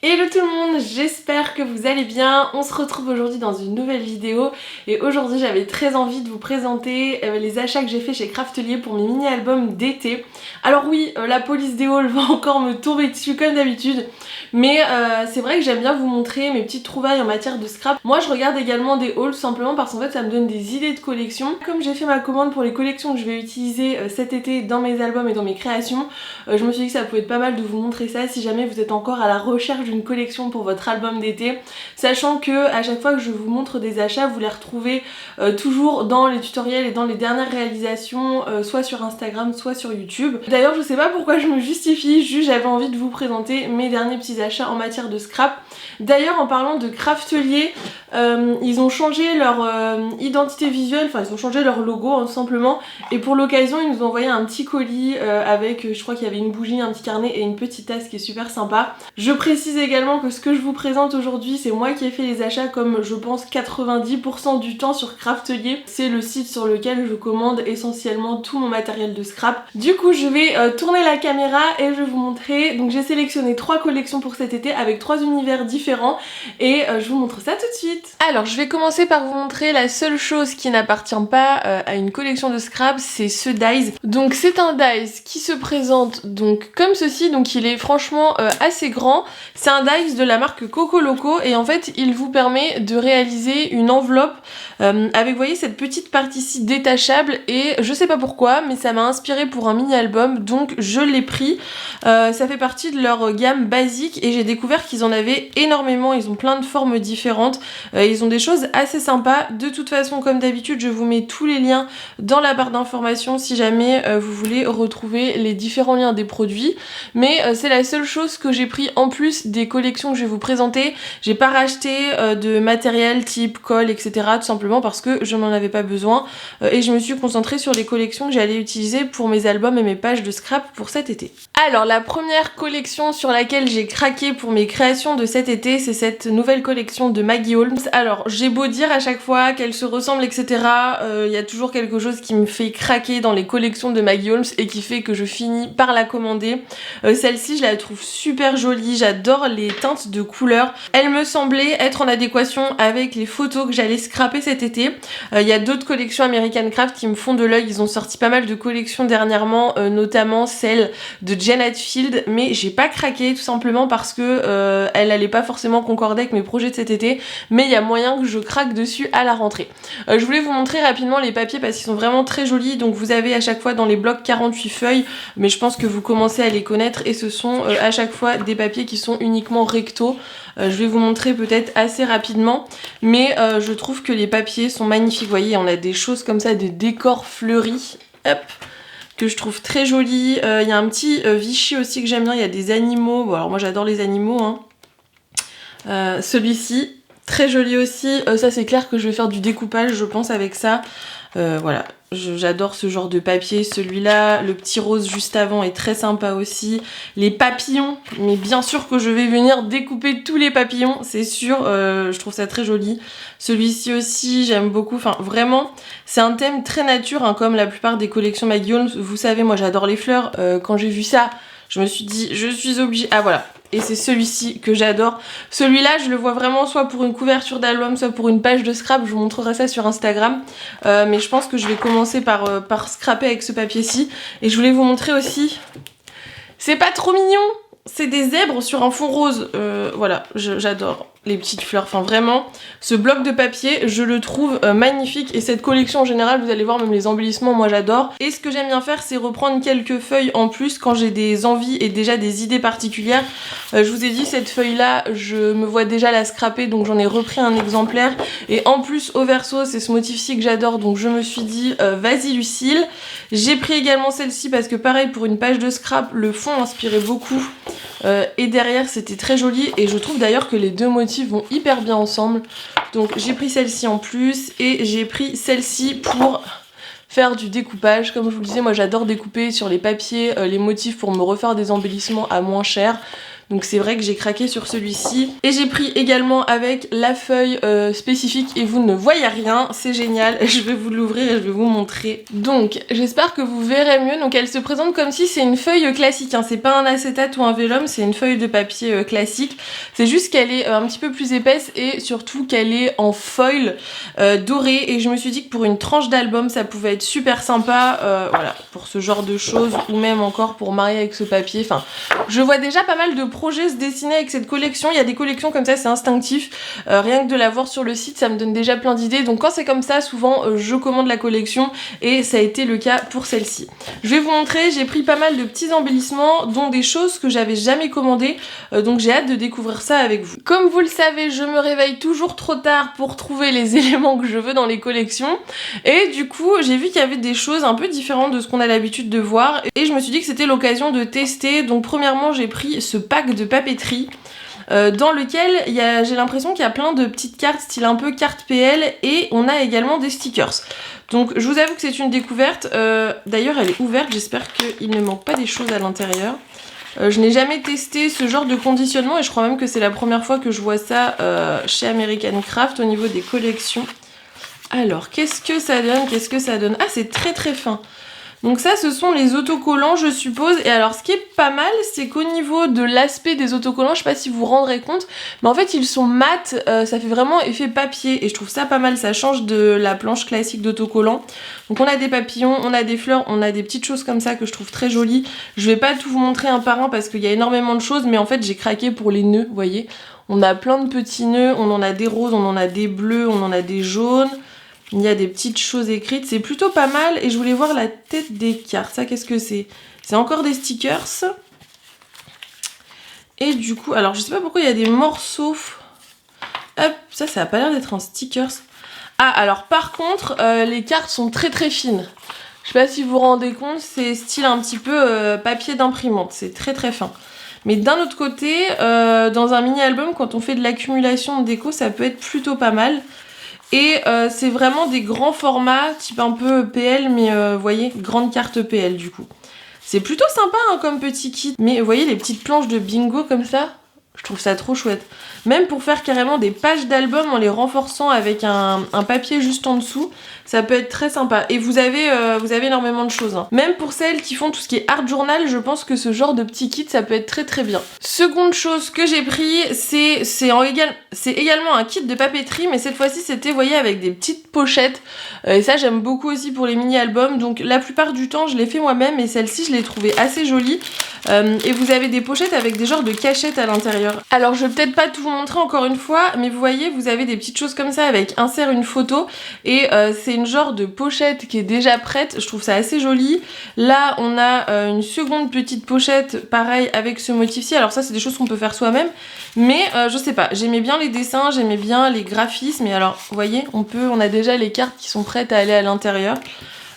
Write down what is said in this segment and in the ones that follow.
Hello tout le monde, j'espère que vous allez bien. On se retrouve aujourd'hui dans une nouvelle vidéo et aujourd'hui j'avais très envie de vous présenter les achats que j'ai fait chez Craftelier pour mes mini-albums d'été. Alors oui, la police des hauls va encore me tomber dessus comme d'habitude, mais c'est vrai que j'aime bien vous montrer mes petites trouvailles en matière de scrap. Moi je regarde également des hauls simplement parce qu'en fait ça me donne des idées de collection. Comme j'ai fait ma commande pour les collections que je vais utiliser cet été dans mes albums et dans mes créations, je me suis dit que ça pouvait être pas mal de vous montrer ça si jamais vous êtes encore à la recherche d'une collection pour votre album d'été, sachant que à chaque fois que je vous montre des achats, vous les retrouvez toujours dans les tutoriels et dans les dernières réalisations, soit sur Instagram, soit sur YouTube. D'ailleurs, je sais pas pourquoi je me justifie, juste j'avais envie de vous présenter mes derniers petits achats en matière de scrap. D'ailleurs, en parlant de Craftelier, ils ont changé leur identité visuelle, enfin ils ont changé leur logo tout simplement, et pour l'occasion ils nous ont envoyé un petit colis avec, je crois qu'il y avait une bougie, un petit carnet et une petite tasse qui est super sympa. Je précise également que ce que je vous présente aujourd'hui, c'est moi qui ai fait les achats comme je pense 90% du temps sur Craftelier. C'est le site sur lequel je commande essentiellement tout mon matériel de scrap. Du coup je vais tourner la caméra et je vais vous montrer. Donc j'ai sélectionné 3 collections pour cet été avec 3 univers différents et je vous montre ça tout de suite. Alors je vais commencer par vous montrer la seule chose qui n'appartient pas à une collection de scrap, c'est ce dies. Donc c'est un dies qui se présente donc comme ceci, donc il est franchement assez grand. C'est un dies de la marque Coco Loco et en fait il vous permet de réaliser une enveloppe avec, vous voyez, cette petite partie-ci détachable et je sais pas pourquoi mais ça m'a inspiré pour un mini-album donc je l'ai pris. Ça fait partie de leur gamme basique et j'ai découvert qu'ils en avaient énormément, ils ont plein de formes différentes, ils ont des choses assez sympas. De toute façon comme d'habitude je vous mets tous les liens dans la barre d'informations si jamais vous voulez retrouver les différents liens des produits, mais c'est la seule chose que j'ai pris en plus des collections que je vais vous présenter. J'ai pas racheté de matériel type colle etc, tout simplement parce que je n'en avais pas besoin et je me suis concentrée sur les collections que j'allais utiliser pour mes albums et mes pages de scrap pour cet été. Alors la première collection sur laquelle j'ai craqué pour mes créations de cet été, c'est cette nouvelle collection de Maggie Holmes. Alors j'ai beau dire à chaque fois qu'elles se ressemblent etc, y a toujours quelque chose qui me fait craquer dans les collections de Maggie Holmes et qui fait que je finis par la commander. Celle-ci je la trouve super jolie, j'adore les teintes de couleurs. Elle me semblait être en adéquation avec les photos que j'allais scraper cet été. Il y a d'autres collections American Craft qui me font de l'œil, ils ont sorti pas mal de collections dernièrement, notamment celle de Jen Hatfield, mais j'ai pas craqué tout simplement parce que elle allait pas forcément concorder avec mes projets de cet été, mais il y a moyen que je craque dessus à la rentrée. Je voulais vous montrer rapidement les papiers parce qu'ils sont vraiment très jolis, donc vous avez à chaque fois dans les blocs 48 feuilles, mais je pense que vous commencez à les connaître et ce sont à chaque fois des papiers qui sont uniquement recto. Je vais vous montrer peut-être assez rapidement, mais je trouve que les papiers sont magnifiques. Vous voyez, on a des choses comme ça, des décors fleuris, hop, que je trouve très jolis. Il y a un petit Vichy aussi que j'aime bien, il y a des animaux. Bon, alors moi j'adore les animaux, hein. Celui-ci, très joli aussi. Ça c'est clair que je vais faire du découpage, je pense, avec ça. Voilà, j'adore ce genre de papier. Celui-là, le petit rose juste avant est très sympa aussi. Les papillons, mais bien sûr que je vais venir découper tous les papillons, c'est sûr, je trouve ça très joli. Celui-ci aussi, j'aime beaucoup, enfin vraiment, c'est un thème très nature, hein, comme la plupart des collections Maggie Holmes. Vous savez, moi j'adore les fleurs, quand j'ai vu ça, je me suis dit, je suis obligée, ah voilà. Et c'est celui-ci que j'adore. Celui-là, je le vois vraiment soit pour une couverture d'album, soit pour une page de scrap. Je vous montrerai ça sur Instagram. Mais je pense que je vais commencer par scraper avec ce papier-ci. Et je voulais vous montrer aussi... C'est pas trop mignon! C'est des zèbres sur un fond rose. Voilà, j'adore les petites fleurs. Enfin vraiment, ce bloc de papier, je le trouve magnifique. Et cette collection en général, vous allez voir, même les embellissements, moi j'adore. Et ce que j'aime bien faire, c'est reprendre quelques feuilles en plus quand j'ai des envies et déjà des idées particulières. Je vous ai dit, cette feuille-là, je me vois déjà la scraper, donc j'en ai repris un exemplaire. Et en plus, au verso, c'est ce motif-ci que j'adore, donc je me suis dit, vas-y Lucille. J'ai pris également celle-ci parce que pareil, pour une page de scrap, le fond inspirait beaucoup. Et derrière c'était très joli et je trouve d'ailleurs que les deux motifs vont hyper bien ensemble, donc j'ai pris celle-ci en plus et j'ai pris celle-ci pour faire du découpage. Comme je vous le disais, moi j'adore découper sur les papiers les motifs pour me refaire des embellissements à moins cher. donc c'est vrai que j'ai craqué sur celui-ci. Et j'ai pris également avec la feuille spécifique et vous ne voyez rien, c'est génial, je vais vous l'ouvrir et je vais vous montrer. Donc j'espère que vous verrez mieux. Donc elle se présente comme si c'est une feuille classique, hein. C'est pas un acétate ou un vélum, c'est une feuille de papier classique. C'est juste qu'elle est un petit peu plus épaisse et surtout qu'elle est en foil doré, et je me suis dit que pour une tranche d'album ça pouvait être super sympa, voilà, pour ce genre de choses, ou même encore pour marier avec ce papier. Enfin, je vois déjà pas mal de projets se dessiner avec cette collection. Il y a des collections comme ça, c'est instinctif, rien que de la voir sur le site ça me donne déjà plein d'idées, donc quand c'est comme ça souvent je commande la collection, et ça a été le cas pour celle-ci. Je vais vous montrer, j'ai pris pas mal de petits embellissements, dont des choses que j'avais jamais commandées, donc j'ai hâte de découvrir ça avec vous. Comme vous le savez, je me réveille toujours trop tard pour trouver les éléments que je veux dans les collections, et du coup j'ai vu qu'il y avait des choses un peu différentes de ce qu'on a l'habitude de voir, et je me suis dit que c'était l'occasion de tester. Donc premièrement j'ai pris ce pack de papeterie, dans lequel j'ai l'impression qu'il y a plein de petites cartes style un peu carte PL, et on a également des stickers. Donc je vous avoue que c'est une découverte, d'ailleurs elle est ouverte, j'espère qu'il ne manque pas des choses à l'intérieur. Je n'ai jamais testé ce genre de conditionnement et je crois même que c'est la première fois que je vois ça chez American Craft au niveau des collections. Alors qu'est-ce que ça donne? Qu'est-ce que ça donne? Ah, c'est très très fin. Donc ça, ce sont les autocollants, je suppose. Et alors, ce qui est pas mal, c'est qu'au niveau de l'aspect des autocollants, je sais pas si vous vous rendrez compte, mais en fait, ils sont mat, ça fait vraiment effet papier. Et je trouve ça pas mal, ça change de la planche classique d'autocollants. Donc on a des papillons, on a des fleurs, on a des petites choses comme ça que je trouve très jolies. Je vais pas tout vous montrer un par un parce qu'il y a énormément de choses, mais en fait, j'ai craqué pour les nœuds, vous voyez. On a plein de petits nœuds, on en a des roses, on en a des bleus, on en a des jaunes. Il y a des petites choses écrites, c'est plutôt pas mal. Et je voulais voir la tête des cartes. Ça, qu'est-ce que c'est? C'est encore des stickers. Et du coup, alors je sais pas pourquoi il y a des morceaux. Hop, ça a pas l'air d'être un stickers. Ah, alors par contre, les cartes sont très très fines. Je sais pas si vous vous rendez compte, c'est style un petit peu papier d'imprimante. C'est très très fin. Mais d'un autre côté, dans un mini-album, quand on fait de l'accumulation de déco, ça peut être plutôt pas mal. Et c'est vraiment des grands formats, type un peu PL, mais vous voyez, grande carte PL du coup. C'est plutôt sympa hein, comme petit kit. Mais vous voyez les petites planches de bingo comme ça? Je trouve ça trop chouette. Même pour faire carrément des pages d'album en les renforçant avec un papier juste en dessous, ça peut être très sympa. Et vous avez énormément de choses. Hein. Même pour celles qui font tout ce qui est art journal, je pense que ce genre de petit kit, ça peut être très très bien. Seconde chose que j'ai pris, c'est également un kit de papeterie, mais cette fois-ci c'était, vous voyez, avec des petites pochettes. Et ça j'aime beaucoup aussi pour les mini-albums. Donc la plupart du temps je l'ai fait moi-même, et celle-ci je l'ai trouvée assez jolie. Et vous avez des pochettes avec des genres de cachettes à l'intérieur. Alors je vais peut-être pas tout vous montrer encore une fois, mais vous voyez, vous avez des petites choses comme ça avec insert une photo, et c'est une genre de pochette qui est déjà prête. Je trouve ça assez joli. Là on a une seconde petite pochette pareil avec ce motif-ci. Alors ça c'est des choses qu'on peut faire soi-même, mais je sais pas, j'aimais bien les dessins, j'aimais bien les graphismes, et alors vous voyez, on a déjà les cartes qui sont prêtes à aller à l'intérieur.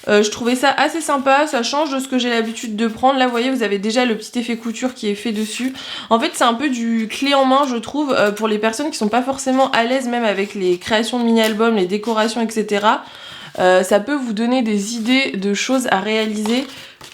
Je trouvais ça assez sympa, ça change de ce que j'ai l'habitude de prendre. Là vous voyez, vous avez déjà le petit effet couture qui est fait dessus. En fait c'est un peu du clé en main je trouve, pour les personnes qui sont pas forcément à l'aise même avec les créations de mini-albums, les décorations etc. Ça peut vous donner des idées de choses à réaliser.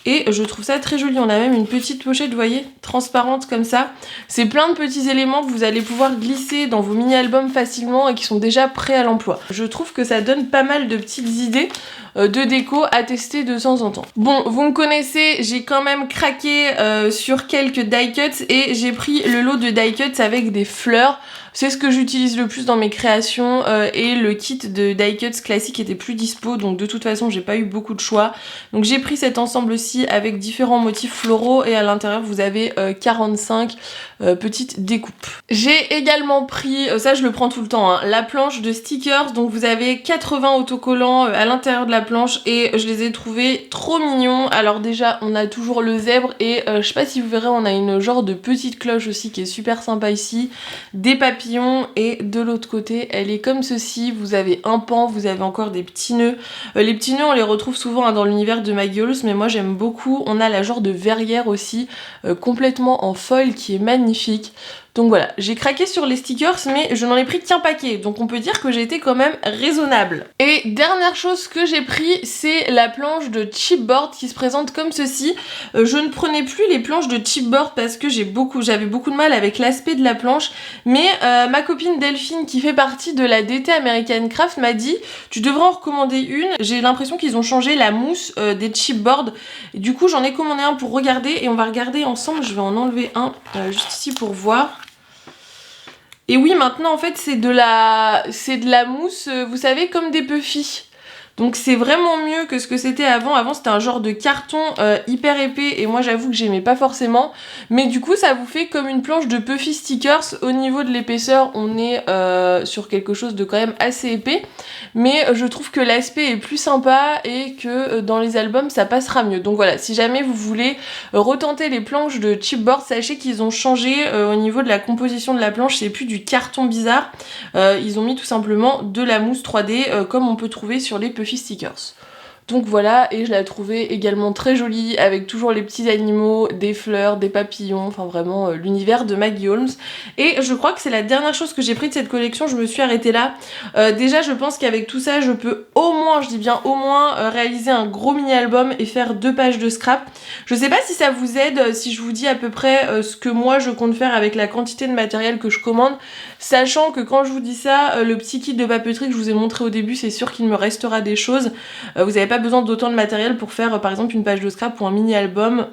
Et je trouve ça très joli. On a même une petite pochette, vous voyez, transparente comme ça. C'est plein de petits éléments que vous allez pouvoir glisser dans vos mini-albums facilement et qui sont déjà prêts à l'emploi. Je trouve que ça donne pas mal de petites idées de déco à tester de temps en temps. Bon, vous me connaissez, j'ai quand même craqué sur quelques die cuts, et j'ai pris le lot de die cuts avec des fleurs. C'est ce que j'utilise le plus dans mes créations, et le kit de die cuts classique était plus dispo, donc de toute façon j'ai pas eu beaucoup de choix. Donc j'ai pris cet ensemble-ci avec différents motifs floraux, et à l'intérieur vous avez 45 petites découpes. J'ai également pris, ça je le prends tout le temps, hein, la planche de stickers. Donc vous avez 80 autocollants à l'intérieur de la planche, et je les ai trouvés trop mignons. Alors déjà on a toujours le zèbre, et je sais pas si vous verrez, on a une genre de petite cloche aussi qui est super sympa ici, des papillons, et de l'autre côté elle est comme ceci. Vous avez un pan, vous avez encore des petits nœuds. Les petits nœuds on les retrouve souvent hein, dans l'univers de My Girls, mais moi j'aime beaucoup. On a la genre de verrière aussi complètement en foil qui est magnifique. Donc voilà, j'ai craqué sur les stickers, mais je n'en ai pris qu'un paquet, donc on peut dire que j'ai été quand même raisonnable. Et dernière chose que j'ai pris, c'est la planche de chipboard qui se présente comme ceci. Je ne prenais plus les planches de chipboard parce que j'avais beaucoup de mal avec l'aspect de la planche, mais ma copine Delphine, qui fait partie de la DT American Craft, m'a dit tu devrais en recommander une. J'ai l'impression qu'ils ont changé la mousse des chipboards. Du coup j'en ai commandé un pour regarder et on va regarder ensemble. Je vais en enlever un juste ici pour voir. Et oui, maintenant en fait c'est de la mousse, vous savez, comme des Puffy. Donc c'est vraiment mieux que ce que c'était avant. Avant c'était un genre de carton hyper épais et moi j'avoue que j'aimais pas forcément. Mais du coup ça vous fait comme une planche de Puffy stickers. Au niveau de l'épaisseur on est sur quelque chose de quand même assez épais. Mais je trouve que l'aspect est plus sympa et que dans les albums ça passera mieux. Donc voilà, si jamais vous voulez retenter les planches de chipboard, sachez qu'ils ont changé au niveau de la composition de la planche. C'est plus du carton bizarre. Ils ont mis tout simplement de la mousse 3D comme on peut trouver sur les Puffy stickers. Donc voilà, et je la trouvais également très jolie avec toujours les petits animaux, des fleurs, des papillons, enfin vraiment l'univers de Maggie Holmes. Et je crois que c'est la dernière chose que j'ai pris de cette collection, je me suis arrêtée là. Déjà je pense qu'avec tout ça je peux au moins, je dis bien au moins, réaliser un gros mini album et faire 2 pages de scrap. Je sais pas si ça vous aide, si je vous dis à peu près ce que moi je compte faire avec la quantité de matériel que je commande, sachant que quand je vous dis ça, le petit kit de papeterie que je vous ai montré au début, c'est sûr qu'il me restera des choses. Vous n'avez pas besoin d'autant de matériel pour faire par exemple une page de scrap ou un mini album.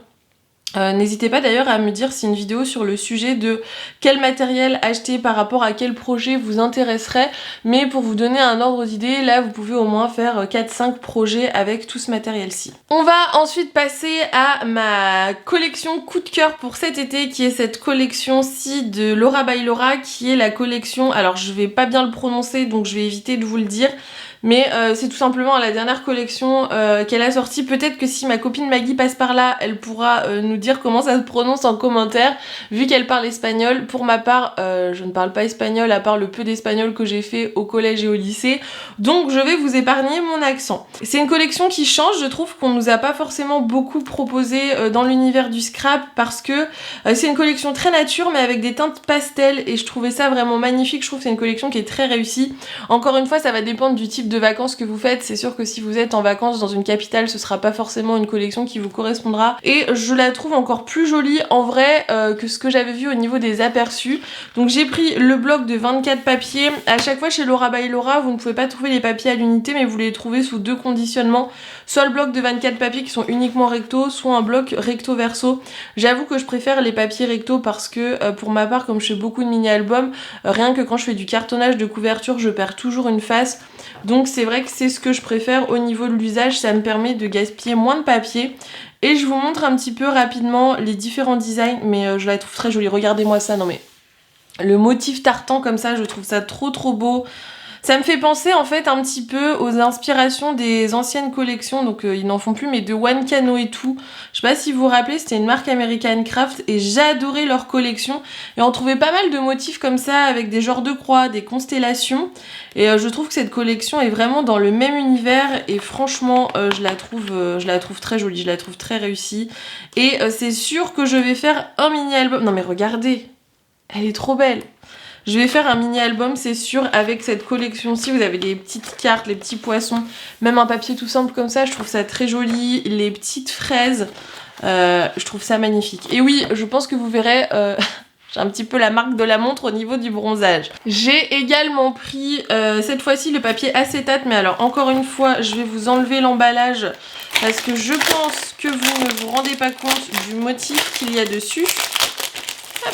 N'hésitez pas d'ailleurs à me dire si une vidéo sur le sujet de quel matériel acheter par rapport à quel projet vous intéresserait, mais pour vous donner un ordre d'idée, là vous pouvez au moins faire 4-5 projets avec tout ce matériel-ci. On va ensuite passer à ma collection coup de cœur pour cet été, qui est cette collection-ci de Laura by Laura, qui est la collection, alors je vais pas bien le prononcer donc je vais éviter de vous le dire, mais c'est tout simplement la dernière collection qu'elle a sortie. Peut-être que si ma copine Maggie passe par là, elle pourra nous dire comment ça se prononce en commentaire, vu qu'elle parle espagnol. Pour ma part, je ne parle pas espagnol à part le peu d'espagnol que j'ai fait au collège et au lycée, donc je vais vous épargner mon accent. C'est une collection qui change, je trouve qu'on nous a pas forcément beaucoup proposé dans l'univers du scrap, parce que c'est une collection très nature mais avec des teintes pastel, et je trouvais ça vraiment magnifique. Je trouve que c'est une collection qui est très réussie. Encore une fois, ça va dépendre du type de vacances que vous faites. C'est sûr que si vous êtes en vacances dans une capitale, ce sera pas forcément une collection qui vous correspondra, et je la trouve encore plus jolie en vrai que ce que j'avais vu au niveau des aperçus. Donc j'ai pris le bloc de 24 papiers. À chaque fois chez Laura by Laura, vous ne pouvez pas trouver les papiers à l'unité, mais vous les trouvez sous 2 conditionnements, soit le bloc de 24 papiers qui sont uniquement recto, soit un bloc recto verso. J'avoue que je préfère les papiers recto parce que pour ma part, comme je fais beaucoup de mini-albums, rien que quand je fais du cartonnage de couverture, je perds toujours une face. Donc c'est vrai que c'est ce que je préfère au niveau de l'usage, ça me permet de gaspiller moins de papier. Et je vous montre un petit peu rapidement les différents designs, mais je la trouve très jolie. Regardez-moi ça, non mais le motif tartan comme ça, je trouve ça trop beau. Ça me fait penser en fait un petit peu aux inspirations des anciennes collections, donc ils n'en font plus, mais de One Cano et tout. Je sais pas si vous vous rappelez, c'était une marque American Craft et j'adorais leur collection. Et on trouvait pas mal de motifs comme ça avec des genres de croix, des constellations. Et je trouve que cette collection est vraiment dans le même univers et franchement je la trouve très jolie, je la trouve très réussie. Et c'est sûr que je vais faire un mini-album. Non mais regardez, elle est trop belle. Je vais faire un mini-album, c'est sûr, avec cette collection-ci. Vous avez les petites cartes, les petits poissons, même un papier tout simple comme ça, je trouve ça très joli. Les petites fraises, je trouve ça magnifique. Et oui, je pense que vous verrez, j'ai un petit peu la marque de la montre au niveau du bronzage. J'ai également pris, cette fois-ci, le papier acétate, mais alors, encore une fois, je vais vous enlever l'emballage parce que je pense que vous ne vous rendez pas compte du motif qu'il y a dessus. Hop.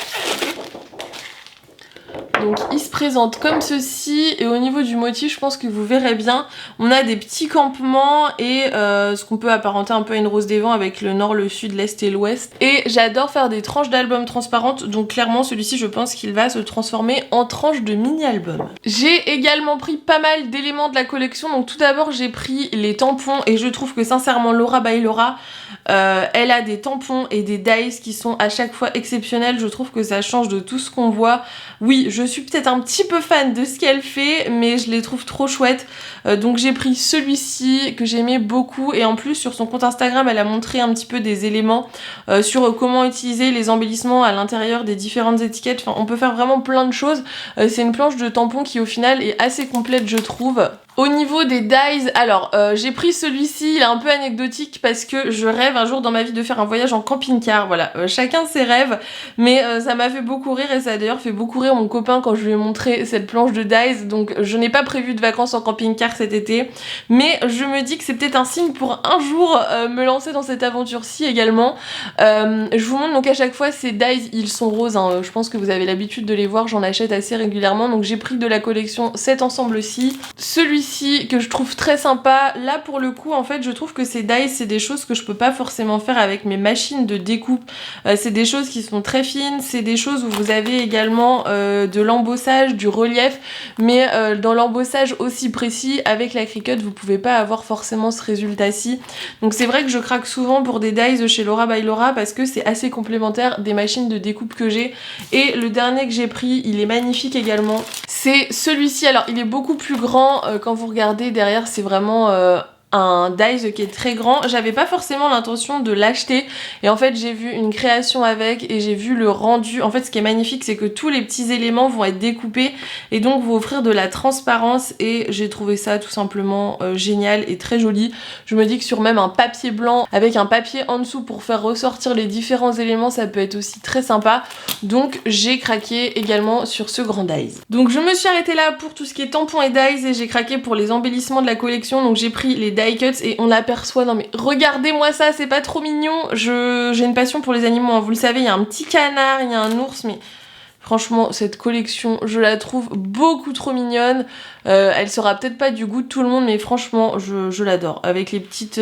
Donc il se présente comme ceci, et au niveau du motif je pense que vous verrez bien, on a des petits campements et ce qu'on peut apparenter un peu à une rose des vents avec le nord, le sud, l'est et l'ouest. Et j'adore faire des tranches d'albums transparentes, donc clairement celui-ci je pense qu'il va se transformer en tranche de mini-album. J'ai également pris pas mal d'éléments de la collection, donc tout d'abord j'ai pris les tampons et je trouve que sincèrement Laura by Laura Elle a des tampons et des dies qui sont à chaque fois exceptionnels. Je trouve que ça change de tout ce qu'on voit. Oui, je suis peut-être un petit peu fan de ce qu'elle fait, mais je les trouve trop chouettes. Donc j'ai pris celui-ci que j'aimais beaucoup, et en plus sur son compte Instagram elle a montré un petit peu des éléments sur comment utiliser les embellissements à l'intérieur des différentes étiquettes. Enfin, on peut faire vraiment plein de choses. C'est une planche de tampons qui au final est assez complète, je trouve. Au niveau des dies, alors j'ai pris celui-ci, il est un peu anecdotique parce que je rêve un jour dans ma vie de faire un voyage en camping-car, voilà, chacun ses rêves, mais ça m'a fait beaucoup rire, et ça a d'ailleurs fait beaucoup rire mon copain quand je lui ai montré cette planche de dies. Donc je n'ai pas prévu de vacances en camping-car cet été, mais je me dis que c'est peut-être un signe pour un jour me lancer dans cette aventure-ci également. Je vous montre donc à chaque fois ces dies, ils sont roses, hein. Je pense que vous avez l'habitude de les voir, j'en achète assez régulièrement, donc j'ai pris de la collection cet ensemble-ci. Celui-ci que je trouve très sympa, là pour le coup en fait je trouve que ces dies c'est des choses que je peux pas forcément faire avec mes machines de découpe. C'est des choses qui sont très fines, c'est des choses où vous avez également de l'embossage, du relief, mais dans l'embossage aussi précis avec la Cricut vous pouvez pas avoir forcément ce résultat-ci. Donc c'est vrai que je craque souvent pour des dies chez Laura by Laura parce que c'est assez complémentaire des machines de découpe que j'ai. Et le dernier que j'ai pris, il est magnifique également, c'est celui-ci. Alors il est beaucoup plus grand, quand vous regardez derrière c'est vraiment un dies qui est très grand. J'avais pas forcément l'intention de l'acheter, et en fait j'ai vu une création avec et j'ai vu le rendu. En fait ce qui est magnifique c'est que tous les petits éléments vont être découpés et donc vous offrir de la transparence, et j'ai trouvé ça tout simplement génial et très joli. Je me dis que sur même un papier blanc avec un papier en dessous pour faire ressortir les différents éléments ça peut être aussi très sympa, donc j'ai craqué également sur ce grand dies. Donc je me suis arrêtée là pour tout ce qui est tampons et dies, et j'ai craqué pour les embellissements de la collection. Donc j'ai pris les die cuts et on aperçoit, non mais regardez-moi ça, c'est pas trop mignon. J'ai une passion pour les animaux, hein. Vous le savez, il y a un petit canard, il y a un ours, mais franchement cette collection je la trouve beaucoup trop mignonne. Elle sera peut-être pas du goût de tout le monde, mais franchement je l'adore, avec les petites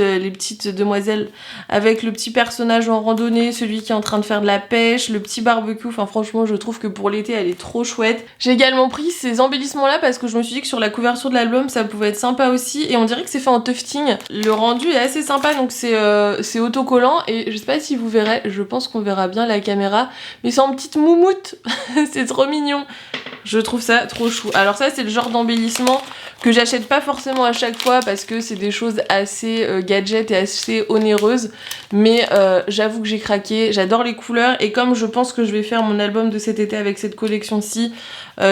demoiselles, avec le petit personnage en randonnée, celui qui est en train de faire de la pêche, le petit barbecue. Enfin franchement je trouve que pour l'été elle est trop chouette. J'ai également pris ces embellissements là parce que je me suis dit que sur la couverture de l'album ça pouvait être sympa aussi, et on dirait que c'est fait en tufting. Le rendu est assez sympa, donc c'est autocollant, et je sais pas si vous verrez, je pense qu'on verra bien la caméra, mais c'est en petite moumoute. C'est trop mignon, je trouve ça trop chou. Alors ça c'est le genre d'embellissement que j'achète pas forcément à chaque fois parce que c'est des choses assez gadget et assez onéreuses, mais j'avoue que j'ai craqué, j'adore les couleurs, et comme je pense que je vais faire mon album de cet été avec cette collection-ci,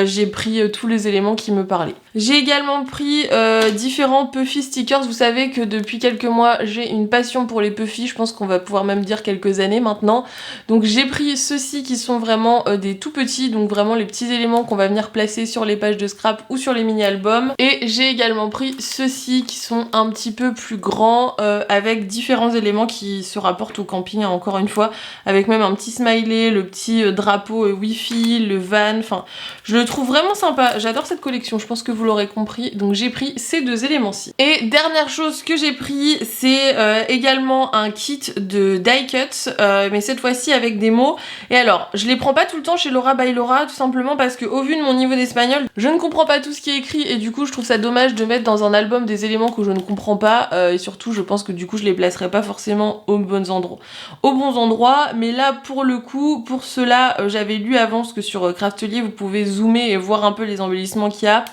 j'ai pris tous les éléments qui me parlaient. J'ai également pris différents Puffy stickers. Vous savez que depuis quelques mois j'ai une passion pour les Puffy, je pense qu'on va pouvoir même dire quelques années maintenant. Donc j'ai pris ceux-ci qui sont vraiment des tout petits, donc vraiment les petits éléments qu'on va venir placer sur les pages de scrap ou sur les mini-albums. Et j'ai également pris ceux-ci qui sont un petit peu plus grands, avec différents éléments qui se rapportent au camping, hein, encore une fois, avec même un petit smiley, le petit drapeau Wi-Fi, le van, enfin je le trouve vraiment sympa. J'adore cette collection, je pense que vous l'aurez compris, donc j'ai pris ces deux éléments-ci. Et dernière chose que j'ai pris, c'est également un kit de die cuts, mais cette fois-ci avec des mots. Et alors, je les prends pas tout le temps chez Laura by Laura, tout simplement parce que au vu de mon niveau d'espagnol, je ne comprends pas tout ce qui est écrit, et du coup je trouve ça dommage de mettre dans un album des éléments que je ne comprends pas, et surtout je pense que du coup je les placerai pas forcément aux bons endroits, mais là pour le coup, pour cela, j'avais lu avant, parce que sur Craftelier vous pouvez zoomer et voir un peu les embellissements qu'il y a,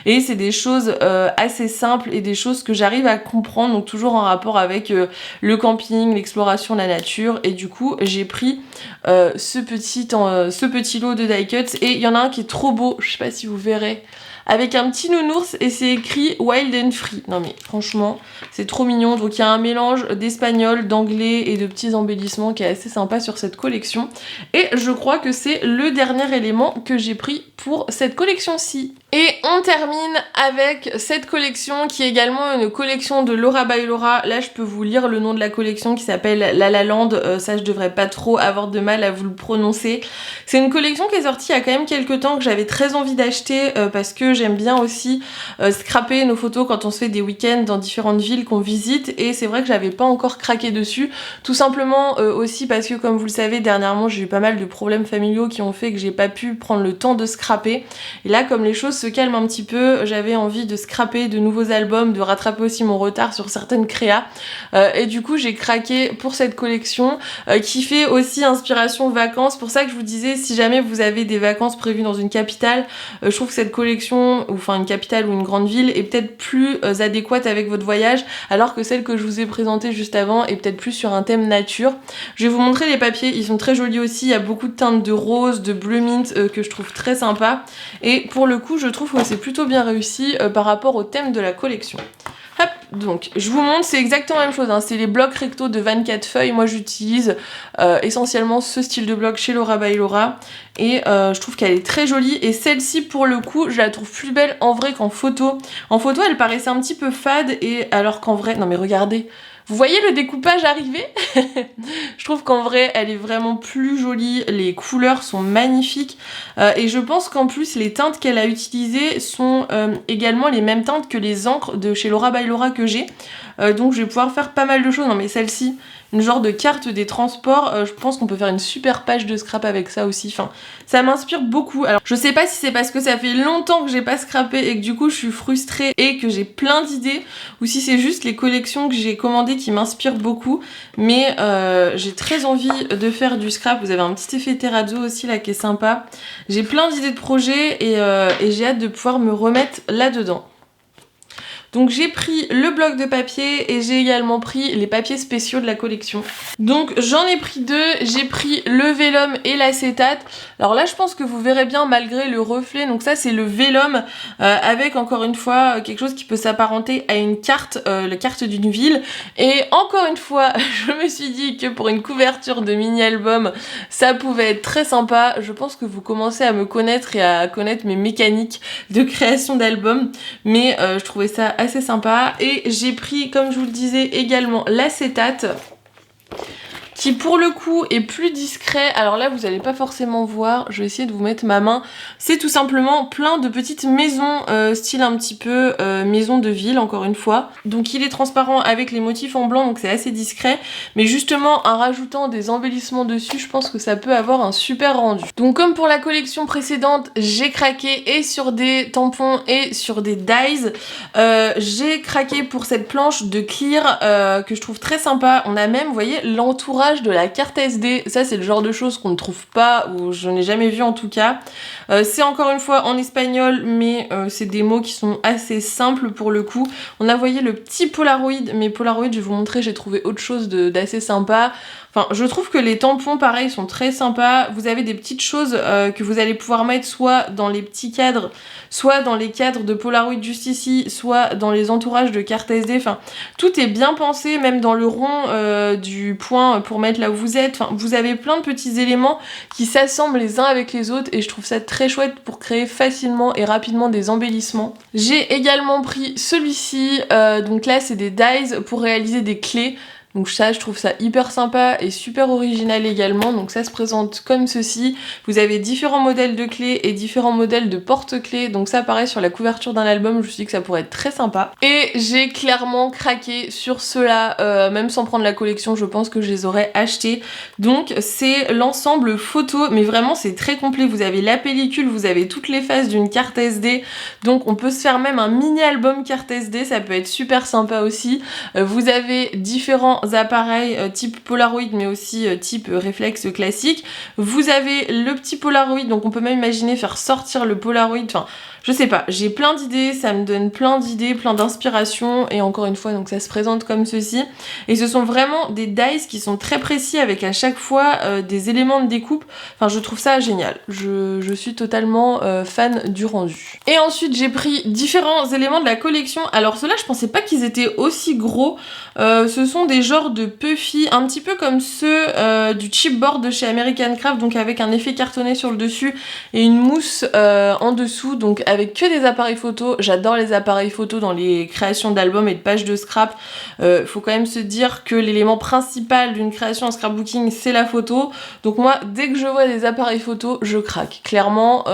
et c'est des choses assez simples et des choses que j'arrive à comprendre, donc toujours en rapport avec le camping, l'exploration de la nature, et du coup j'ai pris ce petit lot de die cuts, et il y en a un qui est trop beau, je sais pas si vous verrez, avec un petit nounours, et c'est écrit Wild and Free. Non mais franchement c'est trop mignon. Donc il y a un mélange d'espagnol, d'anglais et de petits embellissements qui est assez sympa sur cette collection, et je crois que c'est le dernier élément que j'ai pris pour cette collection-ci. Et on termine avec cette collection qui est également une collection de Laura by Laura. Là je peux vous lire le nom de la collection qui s'appelle La La Land, ça je devrais pas trop avoir de mal à vous le prononcer. C'est une collection qui est sortie il y a quand même quelques temps, que j'avais très envie d'acheter parce que j'aime bien aussi scraper nos photos quand on se fait des week-ends dans différentes villes qu'on visite, et c'est vrai que j'avais pas encore craqué dessus, tout simplement aussi parce que comme vous le savez dernièrement j'ai eu pas mal de problèmes familiaux qui ont fait que j'ai pas pu prendre le temps de scraper, et là comme les choses se calment un petit peu, j'avais envie de scraper de nouveaux albums, de rattraper aussi mon retard sur certaines créas, et du coup j'ai craqué pour cette collection qui fait aussi inspiration vacances. Pour ça que je vous disais, si jamais vous avez des vacances prévues dans une capitale, je trouve que cette collection, ou enfin une capitale ou une grande ville, est peut-être plus adéquate avec votre voyage, alors que celle que je vous ai présentée juste avant est peut-être plus sur un thème nature. Je vais vous montrer les papiers, ils sont très jolis aussi, il y a beaucoup de teintes de rose, de bleu mint que je trouve très sympa, et pour le coup je trouve que c'est plutôt bien réussi par rapport au thème de la collection. Hop, donc je vous montre, c'est exactement la même chose, hein. C'est les blocs recto de 24 feuilles, moi j'utilise essentiellement ce style de bloc chez Laura by Laura, et je trouve qu'elle est très jolie, et celle-ci pour le coup je la trouve plus belle en vrai qu'en photo. En photo elle paraissait un petit peu fade, et alors qu'en vrai, non mais regardez, vous voyez le découpage arriver? Je trouve qu'en vrai elle est vraiment plus jolie, les couleurs sont magnifiques, et je pense qu'en plus les teintes qu'elle a utilisées sont également les mêmes teintes que les encres de chez Laura by Laura que j'ai, donc je vais pouvoir faire pas mal de choses. Non mais celle-ci, une genre de carte des transports, je pense qu'on peut faire une super page de scrap avec ça aussi, enfin ça m'inspire beaucoup. Alors je sais pas si c'est parce que ça fait longtemps que j'ai pas scrappé et que du coup je suis frustrée et que j'ai plein d'idées, ou si c'est juste les collections que j'ai commandées qui m'inspirent beaucoup, mais j'ai très envie de faire du scrap. Vous avez un petit effet terrazzo aussi là qui est sympa, j'ai plein d'idées de projets, et j'ai hâte de pouvoir me remettre là-dedans. Donc j'ai pris le bloc de papier et j'ai également pris les papiers spéciaux de la collection. Donc j'en ai pris deux, j'ai pris le vélum et l'acétate. Alors là je pense que vous verrez bien malgré le reflet, donc ça c'est le vélum avec encore une fois quelque chose qui peut s'apparenter à une carte, la carte d'une ville. Et encore une fois je me suis dit que pour une couverture de mini-album ça pouvait être très sympa. Je pense que vous commencez à me connaître et à connaître mes mécaniques de création d'albums, mais je trouvais ça assez sympa. Et j'ai pris, comme je vous le disais, également l'acétate, qui pour le coup est plus discret. Alors là vous allez pas forcément voir, je vais essayer de vous mettre ma main. C'est tout simplement plein de petites maisons, style un petit peu maison de ville encore une fois. Donc il est transparent avec les motifs en blanc, donc c'est assez discret, mais justement en rajoutant des embellissements dessus, je pense que ça peut avoir un super rendu. Donc comme pour la collection précédente, j'ai craqué et sur des tampons et sur des dies. J'ai craqué pour cette planche de clear que je trouve très sympa. On a même, vous voyez, l'entourage de la carte SD, ça c'est le genre de choses qu'on ne trouve pas, ou je n'ai jamais vu en tout cas. C'est encore une fois en espagnol, mais c'est des mots qui sont assez simples pour le coup. On a voyé le petit Polaroid, mais Polaroid je vais vous montrer, j'ai trouvé autre chose d'assez sympa. Enfin, je trouve que les tampons, pareil, sont très sympas. Vous avez des petites choses que vous allez pouvoir mettre soit dans les petits cadres, soit dans les cadres de Polaroid juste ici, soit dans les entourages de cartes SD. Enfin, tout est bien pensé, même dans le rond du point pour mettre là où vous êtes. Enfin, vous avez plein de petits éléments qui s'assemblent les uns avec les autres, et je trouve ça très chouette pour créer facilement et rapidement des embellissements. J'ai également pris celui-ci, donc là c'est des dies pour réaliser des clés. Donc ça, je trouve ça hyper sympa et super original également. Donc ça se présente comme ceci. Vous avez différents modèles de clés et différents modèles de porte-clés. Donc ça, pareil, sur la couverture d'un album, je me suis dit que ça pourrait être très sympa. Et j'ai clairement craqué sur ceux-là, même sans prendre la collection, je pense que je les aurais achetés. Donc c'est l'ensemble photo, mais vraiment c'est très complet. Vous avez la pellicule, vous avez toutes les faces d'une carte SD. Donc on peut se faire même un mini-album carte SD, ça peut être super sympa aussi. Vous avez différents appareils type Polaroid, mais aussi type réflexe classique. Vous avez le petit Polaroid, donc on peut même imaginer faire sortir le Polaroid, enfin je sais pas, j'ai plein d'idées, ça me donne plein d'idées, plein d'inspiration, et encore une fois donc ça se présente comme ceci, et ce sont vraiment des dies qui sont très précis avec à chaque fois des éléments de découpe. Enfin je trouve ça génial, je suis totalement fan du rendu. Et ensuite j'ai pris différents éléments de la collection. Alors ceux-là je pensais pas qu'ils étaient aussi gros, ce sont des genres de puffy, un petit peu comme ceux du chipboard de chez American Craft, donc avec un effet cartonné sur le dessus et une mousse en dessous, donc avec avec que des appareils photo. J'adore les appareils photo dans les créations d'albums et de pages de scrap. Faut quand même se dire que l'élément principal d'une création en scrapbooking, c'est la photo. Donc moi, dès que je vois des appareils photo, je craque. Clairement,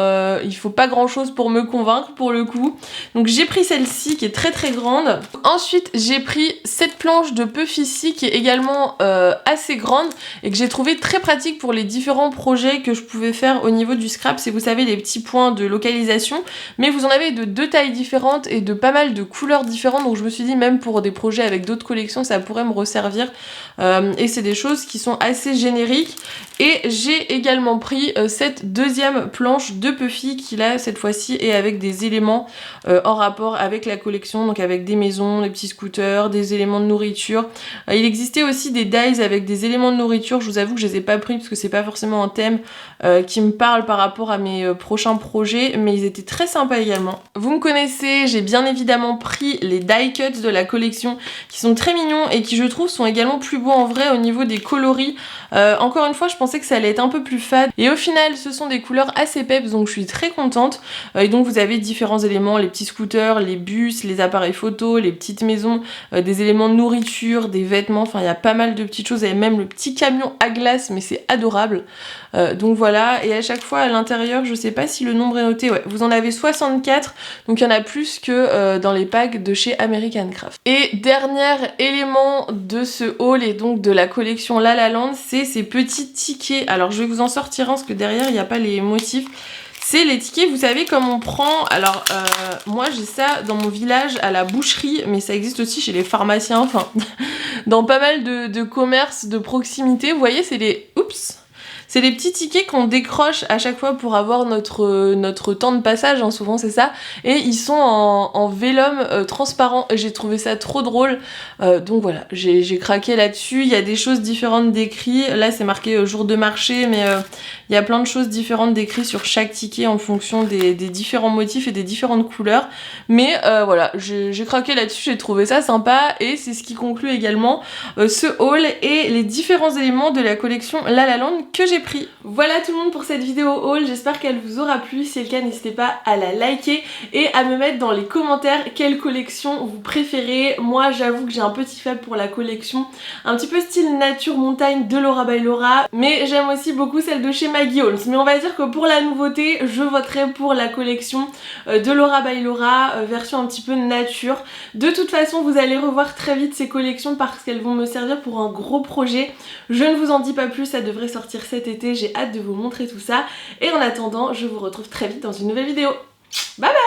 il faut pas grand chose pour me convaincre pour le coup. Donc j'ai pris celle-ci qui est très très grande. Ensuite, j'ai pris cette planche de Puffy qui est également assez grande et que j'ai trouvé très pratique pour les différents projets que je pouvais faire au niveau du scrap. C'est, vous savez, les petits points de localisation, mais vous en avez de 2 tailles différentes et de pas mal de couleurs différentes, donc je me suis dit même pour des projets avec d'autres collections ça pourrait me resservir, et c'est des choses qui sont assez génériques. Et j'ai également pris cette deuxième planche de Puffy qui là cette fois-ci est avec des éléments en rapport avec la collection, donc avec des maisons, des petits scooters, des éléments de nourriture. Il existait aussi des dies avec des éléments de nourriture, je vous avoue que je les ai pas pris parce que c'est pas forcément un thème qui me parle par rapport à mes prochains projets, mais ils étaient très sympas également. Vous me connaissez, j'ai bien évidemment pris les die cuts de la collection qui sont très mignons et qui je trouve sont également plus beaux en vrai au niveau des coloris. Encore une fois je pensais que ça allait être un peu plus fade et au final ce sont des couleurs assez peps, donc je suis très contente. Et donc vous avez différents éléments, les petits scooters, les bus, les appareils photo, les petites maisons, des éléments de nourriture, des vêtements, enfin il y a pas mal de petites choses, et même le petit camion à glace, mais c'est adorable. Donc voilà, et à chaque fois à l'intérieur, je sais pas si le nombre est noté, ouais, vous en avez 64, donc il y en a plus que dans les packs de chez American Craft. Et dernier élément de ce haul et donc de la collection La La Land, c'est ces petits tickets. Alors je vais vous en sortir un parce que derrière il n'y a pas les motifs. C'est les tickets, vous savez, comme on prend, alors moi j'ai ça dans mon village à la boucherie, mais ça existe aussi chez les pharmaciens, enfin dans pas mal de commerces de proximité. Vous voyez, c'est les... Oups! C'est les petits tickets qu'on décroche à chaque fois pour avoir notre temps de passage, hein, souvent c'est ça. Et ils sont en vélum transparent. J'ai trouvé ça trop drôle. Donc voilà, j'ai craqué là-dessus. Il y a des choses différentes d'écrits. Là c'est marqué jour de marché, mais il y a plein de choses différentes d'écrits sur chaque ticket en fonction des différents motifs et des différentes couleurs. Mais voilà, j'ai craqué là-dessus, j'ai trouvé ça sympa. Et c'est ce qui conclut également ce haul et les différents éléments de la collection La La Land que j'ai pris. Voilà tout le monde pour cette vidéo haul, j'espère qu'elle vous aura plu. Si c'est le cas, n'hésitez pas à la liker et à me mettre dans les commentaires quelle collection vous préférez. Moi j'avoue que j'ai un petit faible pour la collection un petit peu style nature montagne de Laura by Laura, mais j'aime aussi beaucoup celle de chez Maggie Holmes. Mais on va dire que pour la nouveauté, je voterai pour la collection de Laura by Laura, version un petit peu nature. De toute façon, vous allez revoir très vite ces collections parce qu'elles vont me servir pour un gros projet. Je ne vous en dis pas plus, ça devrait sortir cet été, j'ai hâte de vous montrer tout ça. Et en attendant, je vous retrouve très vite dans une nouvelle vidéo. Bye bye!